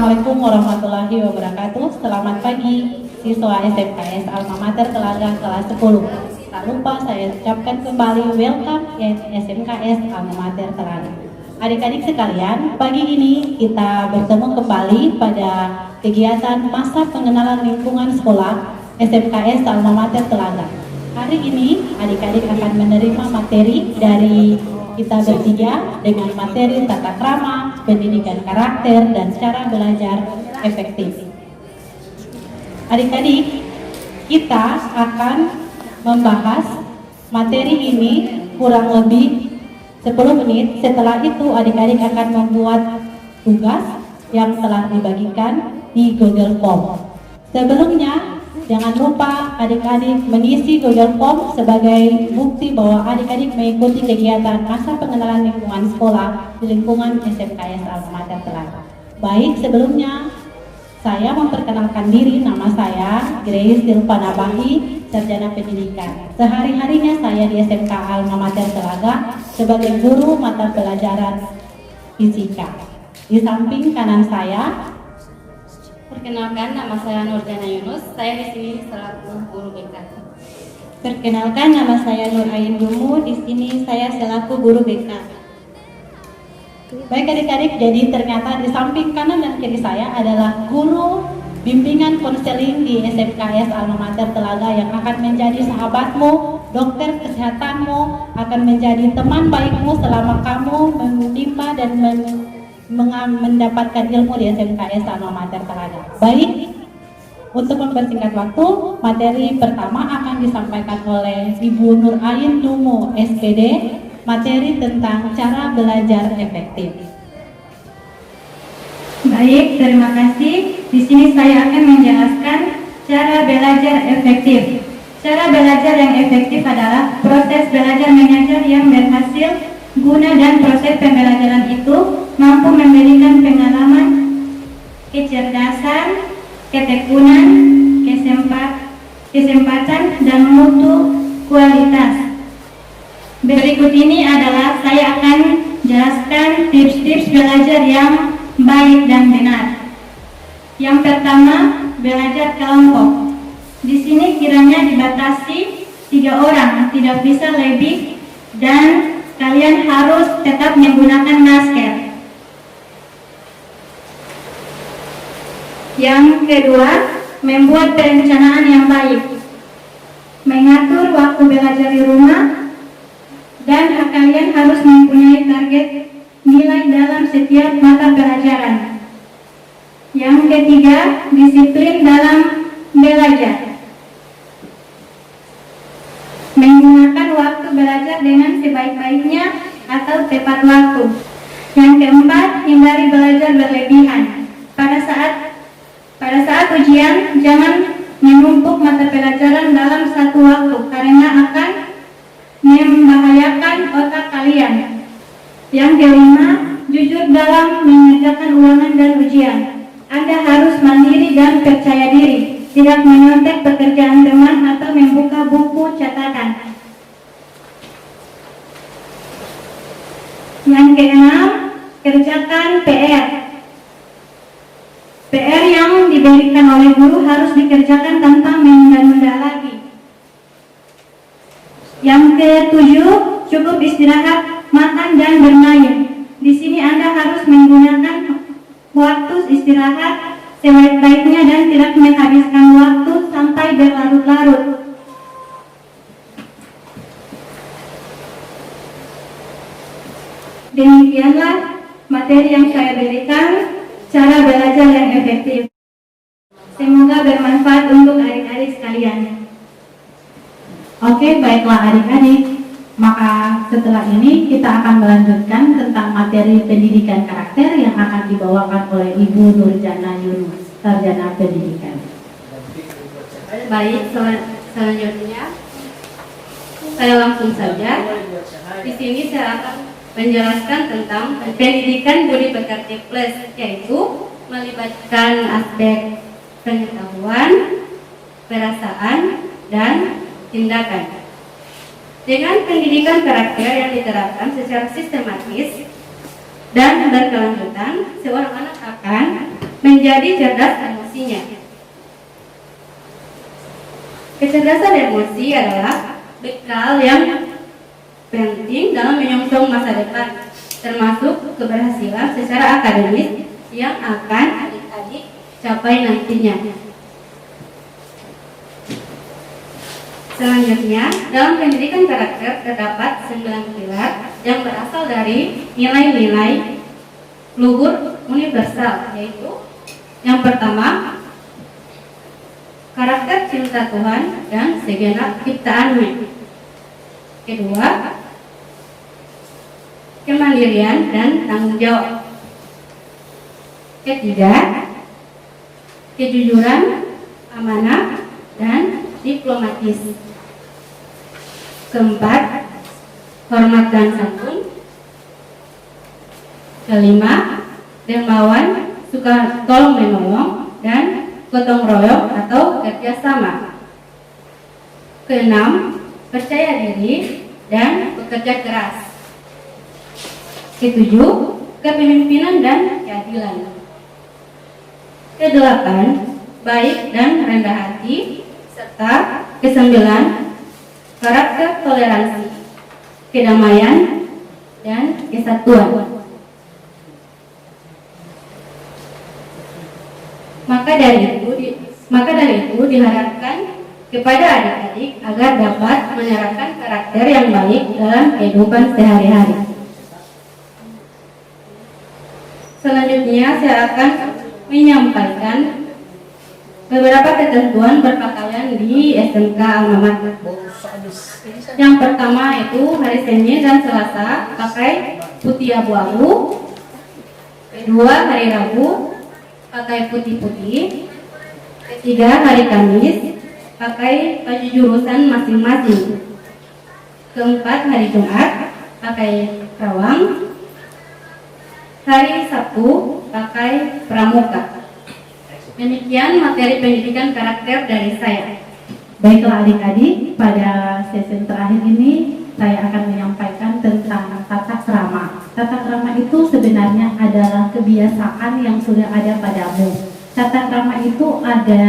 Assalamualaikum warahmatullahi wabarakatuh. Selamat pagi siswa SMKS Alma Mater Telaga kelas 10. Tak lupa saya ucapkan kembali welcome ke SMKS Alma Mater Telaga. Adik-adik sekalian, pagi ini kita bertemu kembali pada kegiatan masa pengenalan lingkungan sekolah SMKS Alma Mater Telaga. Hari ini adik-adik akan menerima materi dari kita bertiga dengan materi tata krama, pendidikan karakter, dan cara belajar efektif. Adik-adik, kita akan membahas materi ini kurang lebih 10 menit. Setelah itu adik-adik akan membuat tugas yang telah dibagikan di Google Form. Sebelumnya, jangan lupa adik-adik mengisi Google Form sebagai bukti bahwa adik-adik mengikuti kegiatan masa pengenalan lingkungan sekolah di lingkungan SMKS Alma Mater Telaga. Baik, sebelumnya saya memperkenalkan diri. Nama saya Grace Silvana Bahi, sarjana pendidikan. Sehari-harinya saya di SMK Alma Mater Telaga sebagai guru mata pelajaran fisika. Di samping kanan saya, perkenalkan, nama saya Nurjana Yunus. Saya di sini selaku guru BK. Perkenalkan, nama saya Nur Ain Dumu. Di sini saya selaku guru BK. baik adik-adik, jadi ternyata di samping kanan dan kiri saya adalah guru bimbingan konseling di SMKS Alma Mater Telaga yang akan menjadi sahabatmu, dokter kesehatanmu, akan menjadi teman baikmu selama kamu menimba dan mendapatkan ilmu di SMKS Alma Mater Telaga. Baik, untuk mempersingkat waktu, materi pertama akan disampaikan oleh Ibu Nur Ain Dumu, SPD, materi tentang cara belajar efektif. Baik, terima kasih. Di sini saya akan menjelaskan cara belajar efektif. Cara belajar yang efektif adalah proses belajar mengajar yang berhasil. Guna dan proses pembelajaran itu mampu memberikan pengalaman, kecerdasan, ketekunan, kesempatan, dan mutu kualitas. Berikut ini adalah saya akan jelaskan tips-tips belajar yang baik dan benar. Yang pertama, belajar kelompok. Di sini kiranya dibatasi 3 orang, tidak bisa lebih, dan kalian harus tetap menggunakan masker. Yang kedua, membuat perencanaan yang baik, mengatur waktu belajar di rumah, dan kalian harus mempunyai target nilai dalam setiap mata pelajaran. Yang ketiga, disiplin dalam belajar, menggunakan waktu belajar dengan sebaik-baiknya atau tepat waktu. Yang keempat, hindari belajar berlebihan. Pada saat ujian, jangan menumpuk mata pelajaran dalam satu waktu karena akan membahayakan otak kalian. Yang kelima, jujur dalam mengerjakan ulangan dan ujian. Anda harus mandiri dan percaya diri, tidak menyontek pekerjaan teman atau membuka buku catatan. Yang keenam, kerjakan PR. PR yang diberikan oleh guru harus dikerjakan tanpa menunda-nunda lagi. Yang ketujuh, cukup istirahat, makan, dan bermain. Di sini Anda harus menggunakan waktu istirahat sebaik-baiknya dan tidak menghabiskan waktu sampai berlarut-larut. Demikianlah materi yang saya berikan, cara belajar yang efektif. Semoga bermanfaat untuk adik-adik sekalian. Oke, baiklah adik-adik. Maka setelah ini kita akan melanjutkan tentang materi pendidikan karakter yang akan dibawakan oleh Ibu Nurjana Yunus, sarjana pendidikan. Baik, selanjutnya saya langsung saja. Di sini saya akan menjelaskan tentang pendidikan budi pekerti plus, yaitu melibatkan aspek pengetahuan, perasaan, dan tindakan. Dengan pendidikan karakter yang diterapkan secara sistematis dan berkelanjutan, seorang anak akan menjadi cerdas emosinya. Kecerdasan emosi adalah bekal yang penting dalam menyongsong masa depan, termasuk keberhasilan secara akademis yang akan adik-adik capai nantinya. Selanjutnya, dalam pendidikan karakter terdapat 9 pilar yang berasal dari nilai-nilai luhur universal, yaitu yang pertama, karakter cinta Tuhan dan segenap ciptaannya. Kedua, kemandirian dan tanggung jawab. Ketiga, kejujuran, amanah, dan diplomatis. Keempat, hormat dan santun. Kelima, dermawan, suka tolong menolong, dan gotong royong atau kerjasama. Keenam, percaya diri dan bekerja keras. Ketujuh, kepemimpinan dan keadilan. Kedelapan, baik dan rendah hati, serta kesembilan, karakter toleransi, kedamaian, dan kesatuan. Maka dari itu diharapkan kepada adik-adik agar dapat menerapkan karakter yang baik dalam kehidupan sehari-hari. Selanjutnya saya akan menyampaikan beberapa ketentuan berpakaian di SMK Alma Mater. Yang pertama itu hari Senin dan Selasa pakai putih abu-abu. Kedua, hari Rabu pakai putih-putih. Ketiga, hari Kamis pakai baju jurusan masing-masing. Keempat, hari Jumat pakai rawang. Hari Sabtu pakai pramuka. Demikian materi pendidikan karakter dari saya. Baiklah adik-adik, pada sesi terakhir ini saya akan menyampaikan tentang tata krama. Tata krama itu sebenarnya adalah kebiasaan yang sudah ada padamu. Tata krama itu ada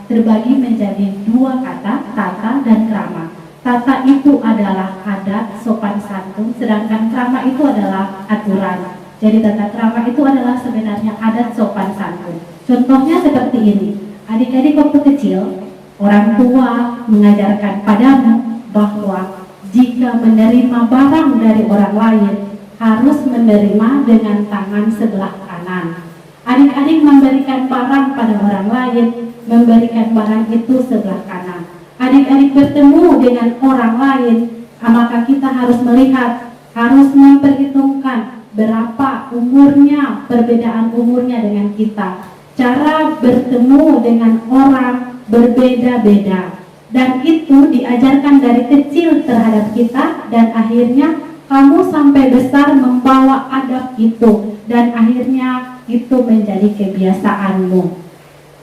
terbagi menjadi 2 kata, tata dan krama. Tata itu adalah adat, sopan santun, sedangkan krama itu adalah aturan. Jadi tata krama itu adalah sebenarnya adat, sopan santun. Contohnya seperti ini, adik-adik waktu kecil, orang tua mengajarkan padamu bahwa jika menerima barang dari orang lain, harus menerima dengan tangan sebelah kanan. Adik-adik memberikan barang pada orang lain, memberikan barang itu sebelah kanan. Adik-adik bertemu dengan orang lain, maka kita harus melihat, harus memperhitungkan berapa umurnya, perbedaan umurnya dengan kita. Cara bertemu dengan orang berbeda-beda, dan itu diajarkan dari kecil terhadap kita, dan akhirnya kamu sampai besar membawa adab itu, dan akhirnya itu menjadi kebiasaanmu.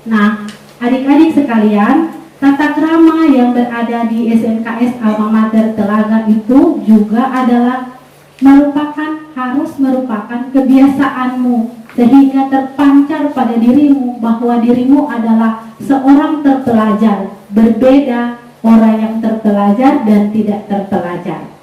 Nah, adik-adik sekalian, tata krama yang berada di SMKS Alma Mater Telaga itu juga adalah harus merupakan kebiasaanmu, sehingga terpancar pada dirimu bahwa dirimu adalah seorang terpelajar, berbeda orang yang terpelajar dan tidak terpelajar.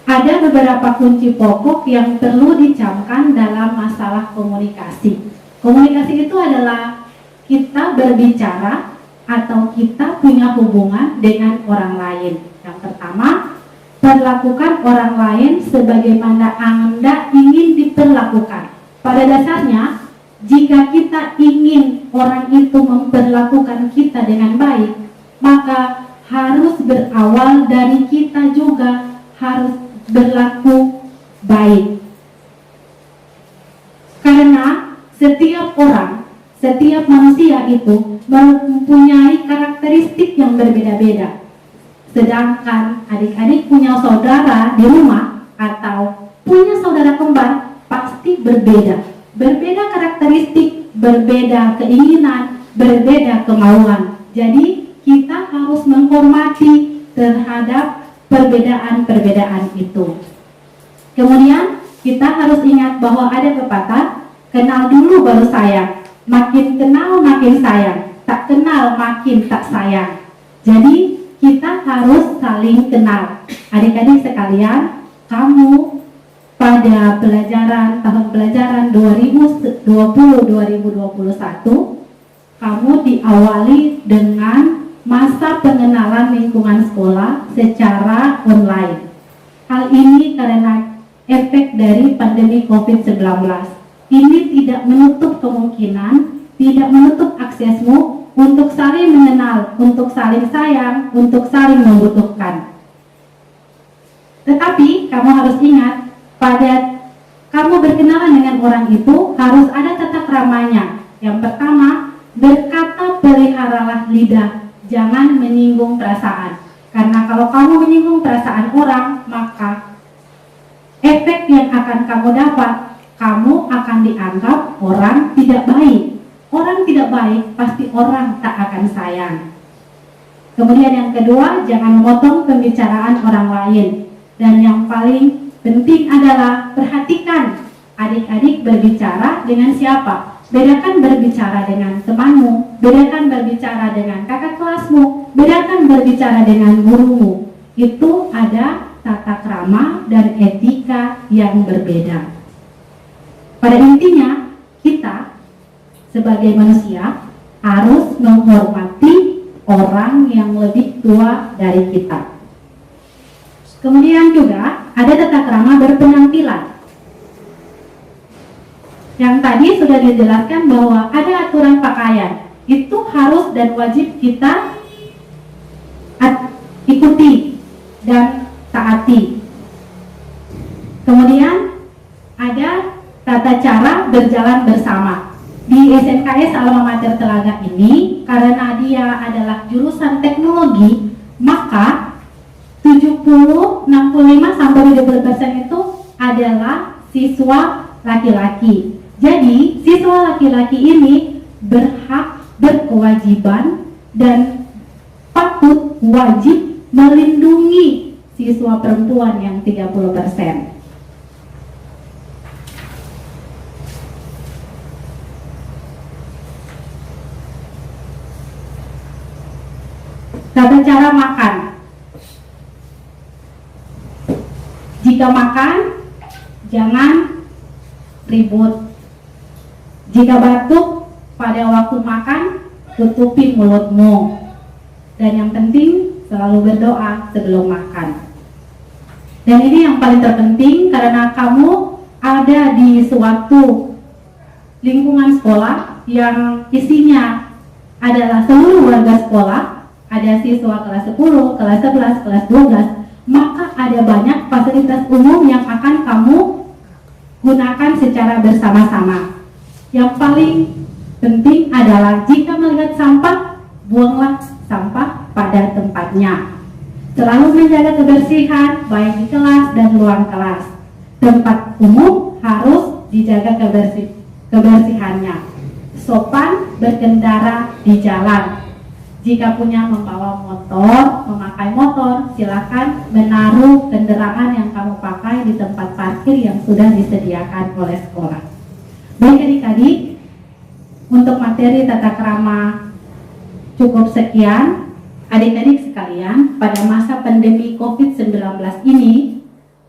Ada beberapa kunci pokok yang perlu dicamkan dalam masalah komunikasi. Komunikasi itu adalah kita berbicara atau kita punya hubungan dengan orang lain. Yang pertama, perlakukan orang lain sebagaimana Anda ingin diperlakukan. Pada dasarnya, jika kita ingin orang itu memperlakukan kita dengan baik, maka harus berawal dari kita juga harus berlaku baik. Karena setiap orang, setiap manusia itu mempunyai karakteristik yang berbeda-beda. Sedangkan adik-adik punya saudara di rumah atau punya saudara kembar pasti berbeda. Berbeda karakteristik, berbeda keinginan, berbeda kemauan. Jadi kita harus menghormati terhadap perbedaan-perbedaan itu. Kemudian kita harus ingat bahwa ada pepatah, Kenal dulu baru sayang. Makin kenal makin sayang. Tak kenal makin tak sayang. Jadi kita harus saling kenal. Adik-adik sekalian, kamu pada tahun pelajaran 2020-2021, kamu diawali dengan masa pengenalan lingkungan sekolah secara online. Hal ini karena efek dari pandemi COVID-19. Ini tidak menutup kemungkinan, tidak menutup aksesmu untuk saling mengenal, untuk saling sayang, untuk saling membutuhkan. Tetapi kamu harus ingat, pada kamu berkenalan dengan orang itu harus ada tata kramanya. Yang pertama, berkata peliharalah lidah, jangan menyinggung perasaan. Karena kalau kamu menyinggung perasaan orang, maka efek yang akan kamu dapat, kamu akan dianggap orang tidak baik. Orang tidak baik, pasti orang tak akan sayang. Kemudian yang kedua, jangan memotong pembicaraan orang lain. Dan yang paling penting adalah perhatikan adik-adik berbicara dengan siapa. Bedakan berbicara dengan temanmu, bedakan berbicara dengan kakak kelasmu, bedakan berbicara dengan gurumu. Itu ada tata krama dan etika yang berbeda. Pada intinya, kita sebagai manusia harus menghormati orang yang lebih tua dari kita. Kemudian juga ada tata krama berpenampilan. Yang tadi sudah dijelaskan bahwa ada aturan pakaian. Itu harus dan wajib kita ikuti dan taati. Kemudian ada tata cara berjalan bersama. Di SMKS Alma Mater Telaga ini, karena dia adalah jurusan teknologi, maka 70, 65 sampai 70% itu adalah siswa laki-laki. Jadi siswa laki-laki ini berhak, berkewajiban dan patut wajib melindungi siswa perempuan yang 30%. Tata cara makan. Jika makan, jangan ribut. Jika batuk pada waktu makan, tutupi mulutmu. Dan yang penting, selalu berdoa sebelum makan. Dan ini yang paling terpenting karena kamu ada di suatu lingkungan sekolah yang isinya adalah seluruh warga sekolah. Ada siswa kelas 10, kelas 11, kelas 12, maka ada banyak fasilitas umum yang akan kamu gunakan secara bersama-sama. Yang paling penting adalah jika melihat sampah, buanglah sampah pada tempatnya. Selalu menjaga kebersihan baik di kelas dan luar kelas. Tempat umum harus dijaga kebersihannya. Sopan berkendara di jalan. Jika punya membawa motor, memakai motor, silakan menaruh kendaraan yang kamu pakai di tempat parkir yang sudah disediakan oleh sekolah. Baik adik-adik, untuk materi tata krama cukup sekian. Adik-adik sekalian, pada masa pandemi COVID-19 ini,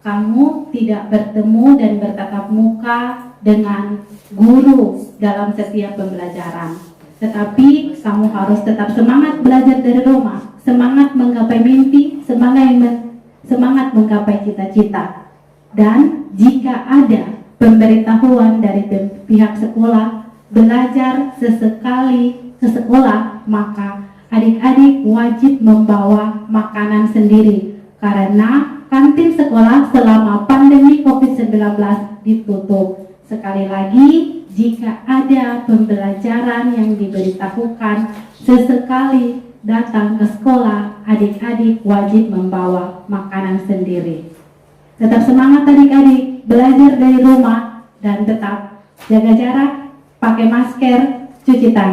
kamu tidak bertemu dan bertatap muka dengan guru dalam setiap pembelajaran. Tetapi kamu harus tetap semangat belajar dari rumah, semangat menggapai mimpi, semangat menggapai cita-cita. Dan jika ada pemberitahuan dari pihak sekolah, belajar sesekali ke sekolah, maka adik-adik wajib membawa makanan sendiri. Karena kantin sekolah selama pandemi COVID-19 ditutup. Sekali lagi, jika ada pembelajaran yang diberitahukan, sesekali datang ke sekolah, adik-adik wajib membawa makanan sendiri. Tetap semangat adik-adik, belajar dari rumah, dan tetap jaga jarak, pakai masker, cuci tangan.